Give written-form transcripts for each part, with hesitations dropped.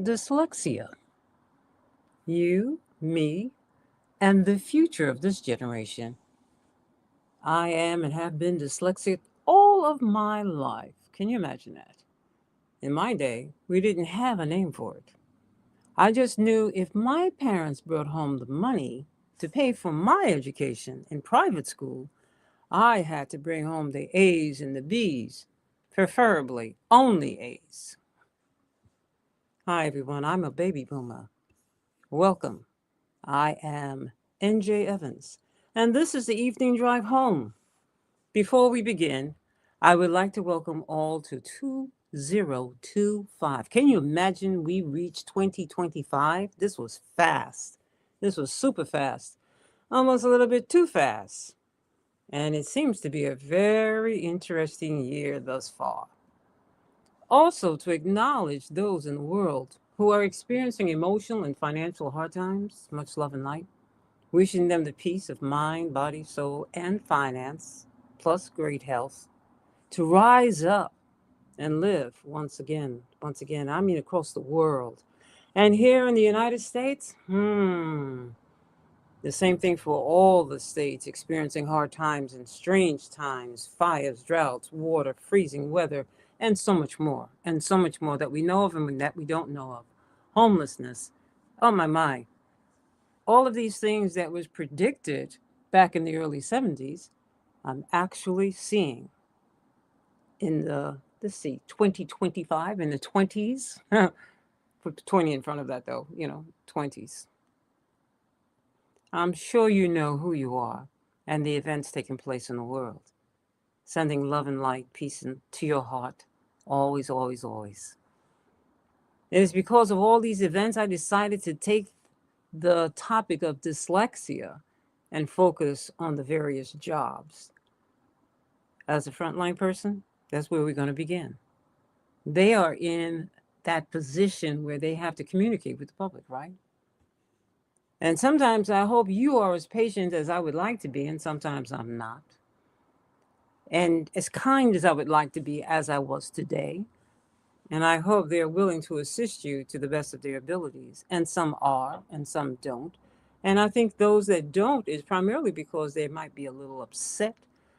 Dyslexia. You, me, and the future of this generation. I am and have been dyslexic all of my life. Can you imagine that? In my day, we didn't have a name for it. I just knew if my parents brought home the money to pay for my education in private school, I had to bring home the A's and the B's, preferably only A's. Hi, everyone. I'm a baby boomer. Welcome. I am NJ Evans, and this is the evening drive home. Before we begin, I would like to welcome all to 2025. Can you imagine we reached 2025? This was fast. This was super fast, almost a little bit too fast. And it seems to be a very interesting year thus far. Also, to acknowledge those in the world who are experiencing emotional and financial hard times, much love and light. Wishing them the peace of mind, body, soul, and finance, plus great health, to rise up and live once again. Once again, I mean across the world. And here in the United States, the same thing for all the states experiencing hard times and strange times, fires, droughts, water, freezing weather, and so much more. And so much more that we know of and that we don't know of. Homelessness. Oh my. All of these things that was predicted back in the early 70s, I'm actually seeing in the, let's see, 2025, in the 20s. Put the 20 in front of that though, 20s. I'm sure you know who you are and the events taking place in the world. Sending love and light, peace to your heart, always, always, always. It is because of all these events I decided to take the topic of dyslexia and focus on the various jobs. As a frontline person, that's where we're going to begin. They are in that position where they have to communicate with the public, right? And sometimes I hope you are as patient as I would like to be, and sometimes I'm not. And as kind as I would like to be as I was today. And I hope they're willing to assist you to the best of their abilities. And some are, and some don't. And I think those that don't is primarily because they might be a little upset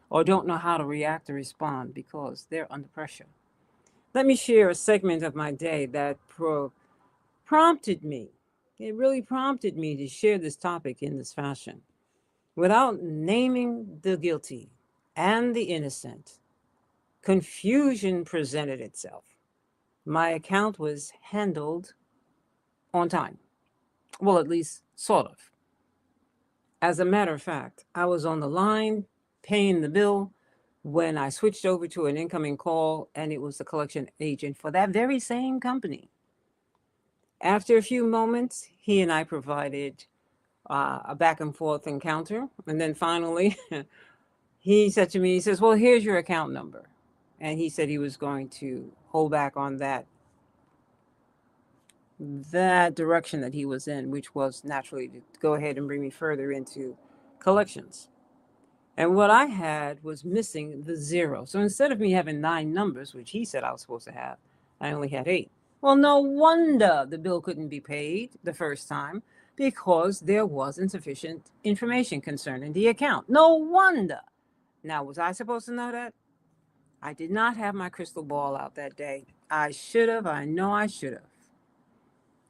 or don't know how to react or respond because they're under pressure. Let me share a segment of my day that prompted me. It really prompted me to share this topic in this fashion. Without naming the guilty and the innocent, confusion presented itself. My account was handled on time. Well, at least sort of. As a matter of fact, I was on the line paying the bill when I switched over to an incoming call, and it was the collection agent for that very same company. After a few moments, he and I provided a back and forth encounter. And then finally, he said to me, he says, "Well, here's your account number." And he said he was going to hold back on that direction that he was in, which was naturally to go ahead and bring me further into collections. And what I had was missing the zero. So instead of me having 9 numbers, which he said I was supposed to have, I only had 8. Well, no wonder the bill couldn't be paid the first time because there wasn't sufficient information concerning the account. No wonder. Now, was I supposed to know that? I did not have my crystal ball out that day. I should have. I know I should have.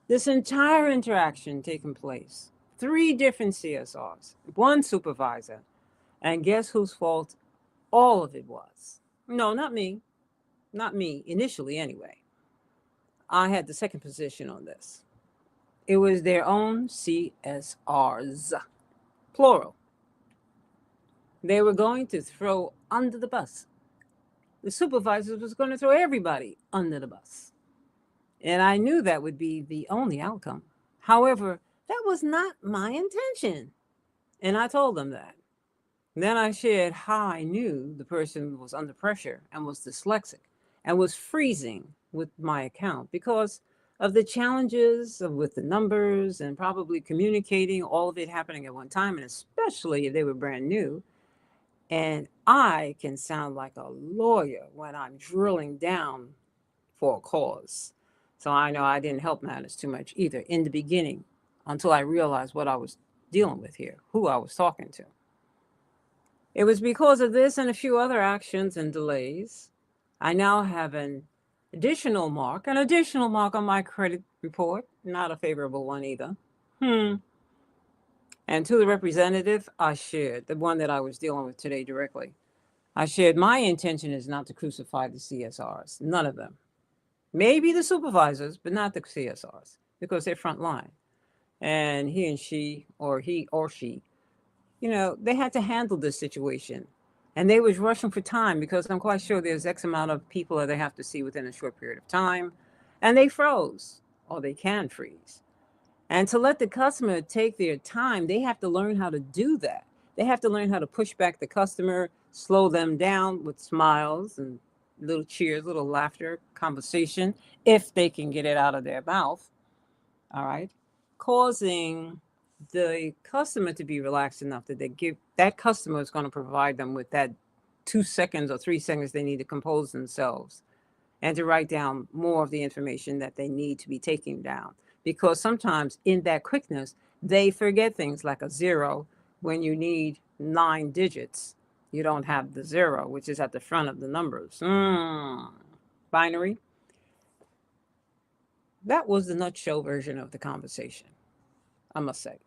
This entire interaction taking place, 3 different CSRs, 1 supervisor, and guess whose fault all of it was? No, not me. Not me, initially anyway. I had the second position on this. It was their own CSRs, plural. They were going to throw under the bus. The supervisor was going to throw everybody under the bus. And I knew that would be the only outcome. However, that was not my intention. And I told them that. Then I shared how I knew the person was under pressure and was dyslexic and was freezing with my account because of the challenges with the numbers and probably communicating, all of it happening at one time, and especially if they were brand new. And I can sound like a lawyer when I'm drilling down for a cause. So I know I didn't help matters too much either in the beginning until I realized what I was dealing with here, who I was talking to. It was because of this and a few other actions and delays. I now have an additional mark on my credit report, not a favorable one either. And to the representative, I shared, the one that I was dealing with today directly, I shared my intention is not to crucify the CSRs, none of them. Maybe the supervisors, but not the CSRs, because they're front line. And he or she, they had to handle this situation. And they was rushing for time because I'm quite sure there's X amount of people that they have to see within a short period of time. And they froze, or they can freeze. And to let the customer take their time, they have to learn how to do that. They have to learn how to push back the customer, slow them down with smiles and little cheers, little laughter, conversation, if they can get it out of their mouth. All right. Causing the customer to be relaxed enough that that customer is going to provide them with that 2 seconds or 3 seconds they need to compose themselves and to write down more of the information that they need to be taking down. Because sometimes in that quickness, they forget things like a zero when you need 9 digits. You don't have the zero, which is at the front of the numbers. Binary. That was the nutshell version of the conversation, I must say.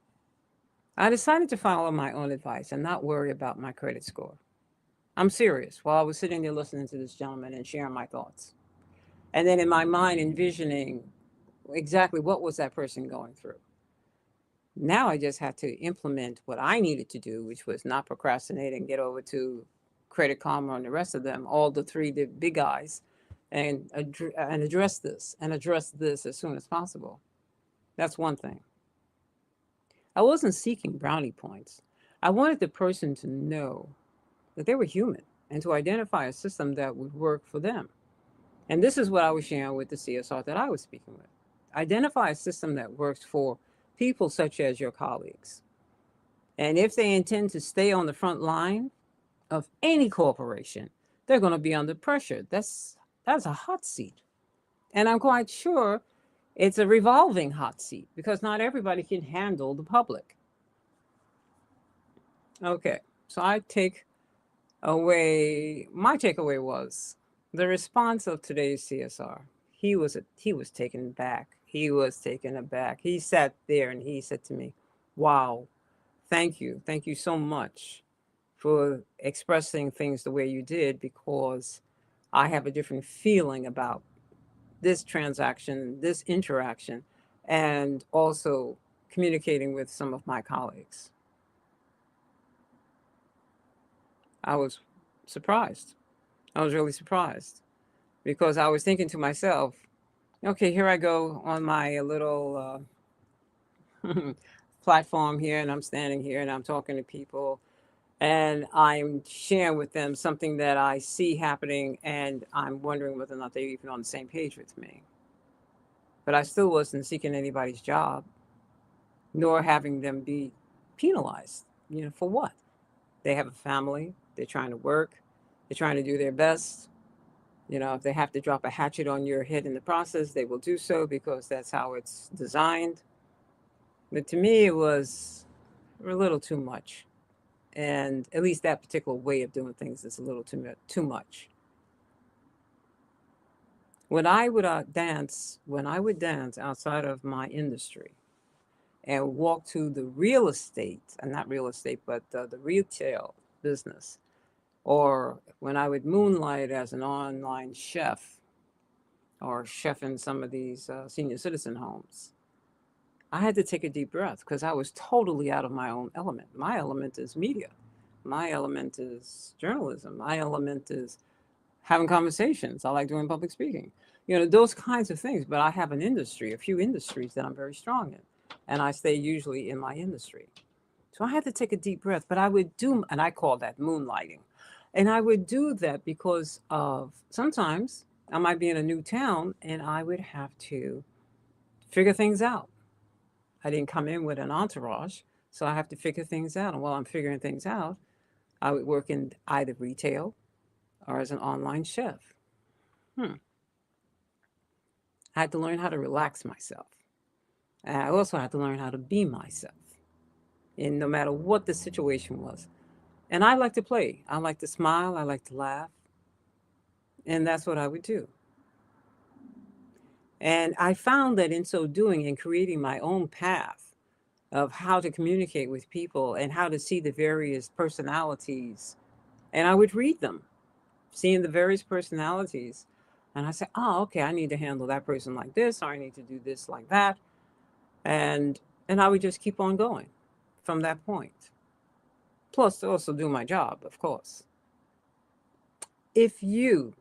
I decided to follow my own advice and not worry about my credit score. I'm serious while I was sitting there listening to this gentleman and sharing my thoughts. And then in my mind, envisioning exactly what was that person going through. Now I just had to implement what I needed to do, which was not procrastinate and get over to Credit Karma and the rest of them, all the three the big guys, and address this as soon as possible. That's one thing. I wasn't seeking brownie points. I wanted the person to know that they were human and to identify a system that would work for them. And this is what I was sharing with the CSR that I was speaking with. Identify a system that works for people such as your colleagues. And if they intend to stay on the front line of any corporation, they're going to be under pressure. That's a hot seat. And I'm quite sure it's a revolving hot seat because not everybody can handle the public. Okay, so my takeaway was the response of today's CSR. He was taken back. He was taken aback. He sat there and he said to me, "Wow, thank you so much for expressing things the way you did because I have a different feeling about this transaction, this interaction, and also communicating with some of my colleagues." I was surprised. I was really surprised because I was thinking to myself, okay, here I go on my little platform here, and I'm standing here and I'm talking to people and I'm sharing with them something that I see happening, and I'm wondering whether or not they're even on the same page with me. But I still wasn't seeking anybody's job, nor having them be penalized. For what? They have a family, they're trying to work, they're trying to do their best. If they have to drop a hatchet on your head in the process, they will do so because that's how it's designed. But to me, it was a little too much. And at least that particular way of doing things is a little too much. When I would dance outside of my industry and walk to the real estate, and not real estate, but the retail business, or when I would moonlight as an online chef or chef in some of these senior citizen homes, I had to take a deep breath because I was totally out of my own element. My element is media. My element is journalism. My element is having conversations. I like doing public speaking. Those kinds of things. But I have a few industries that I'm very strong in. And I stay usually in my industry. So I had to take a deep breath. But and I call that moonlighting. And I would do that because of sometimes I might be in a new town and I would have to figure things out. I didn't come in with an entourage, so I have to figure things out. And while I'm figuring things out, I would work in either retail or as an online chef. I had to learn how to relax myself. And I also had to learn how to be myself. And no matter what the situation was. And I like to play. I like to smile. I like to laugh. And that's what I would do. And I found that in so doing, in creating my own path of how to communicate with people and how to see the various personalities, and I would read them, seeing the various personalities. And I said, oh, okay, I need to handle that person like this, or I need to do this like that. And I would just keep on going from that point. Plus, to also do my job, of course. If you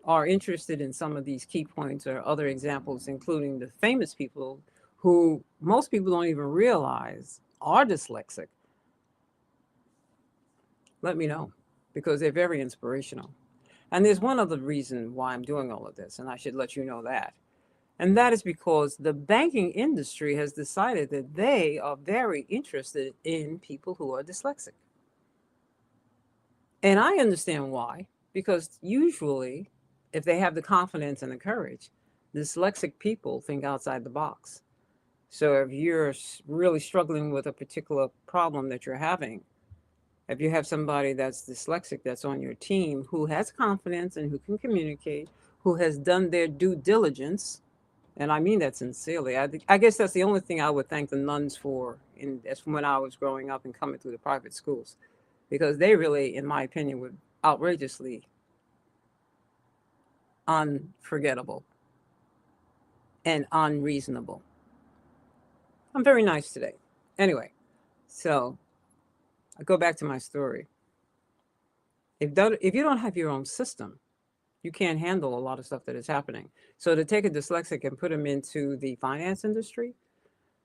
are interested in some of these key points or other examples, including the famous people who most people don't even realize are dyslexic, let me know because they're very inspirational. And there's one other reason why I'm doing all of this, and I should let you know that. And that is because the banking industry has decided that they are very interested in people who are dyslexic. And I understand why, because usually, if they have the confidence and the courage, dyslexic people think outside the box. So if you're really struggling with a particular problem that you're having, if you have somebody that's dyslexic that's on your team who has confidence and who can communicate, who has done their due diligence, and I mean that sincerely. I guess that's the only thing I would thank the nuns for as from when I was growing up and coming through the private schools, because they really, in my opinion, were outrageously unforgettable and unreasonable. I'm very nice today. Anyway, so I go back to my story. If you don't have your own system, you can't handle a lot of stuff that is happening. So to take a dyslexic and put them into the finance industry,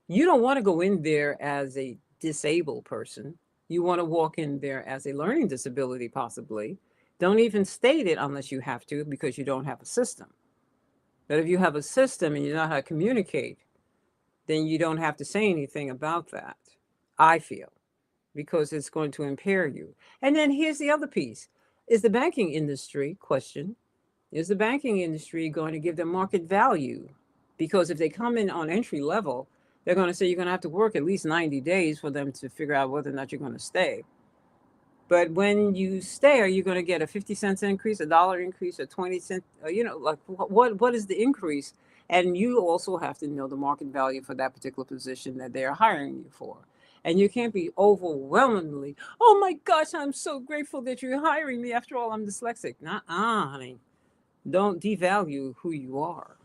you don't want to go in there as a disabled person. You want to walk in there as a learning disability, possibly. Don't even state it unless you have to because you don't have a system. But if you have a system and you know how to communicate, then you don't have to say anything about that, I feel, because it's going to impair you. And then here's the other piece. Is the banking industry, question, is the banking industry going to give them market value? Because if they come in on entry level, they're going to say you're going to have to work at least 90 days for them to figure out whether or not you're going to stay. But when you stay, are you going to get a 50 cents increase, a dollar increase, a 20 cent? Like what is the increase? And you also have to know the market value for that particular position that they are hiring you for. And you can't be overwhelmingly, oh my gosh, I'm so grateful that you're hiring me. After all, I'm dyslexic. Nuh-uh, honey. Don't devalue who you are.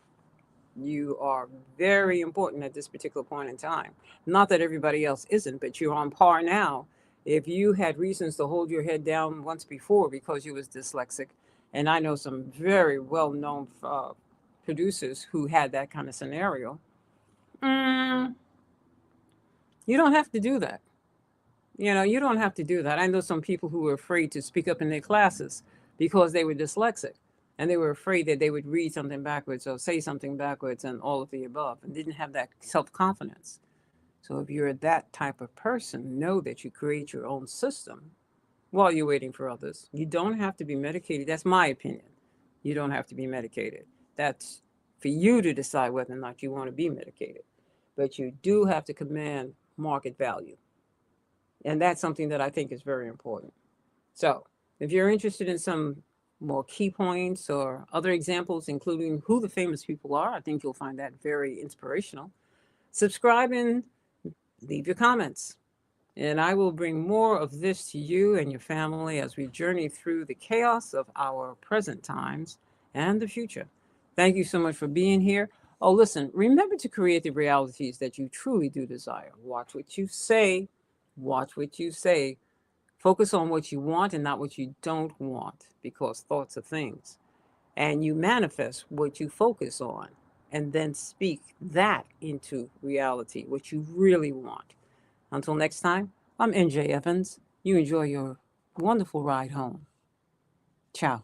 You are very important at this particular point in time. Not that everybody else isn't, but you're on par now. If you had reasons to hold your head down once before because you was dyslexic, and I know some very well-known producers who had that kind of scenario, you don't have to do that. You don't have to do that. I know some people who were afraid to speak up in their classes because they were dyslexic and they were afraid that they would read something backwards or say something backwards and all of the above and didn't have that self-confidence. So if you're that type of person, know that you create your own system while you're waiting for others. You don't have to be medicated. That's my opinion. You don't have to be medicated. That's for you to decide whether or not you want to be medicated. But you do have to command market value. And that's something that I think is very important. So if you're interested in some more key points or other examples, including who the famous people are, I think you'll find that very inspirational. Subscribe and leave your comments. And I will bring more of this to you and your family as we journey through the chaos of our present times and the future. Thank you so much for being here. Oh, listen, remember to create the realities that you truly do desire. Watch what you say. Watch what you say. Focus on what you want and not what you don't want, because thoughts are things. And you manifest what you focus on and then speak that into reality, what you really want. Until next time, I'm NJ Evans. You enjoy your wonderful ride home. Ciao.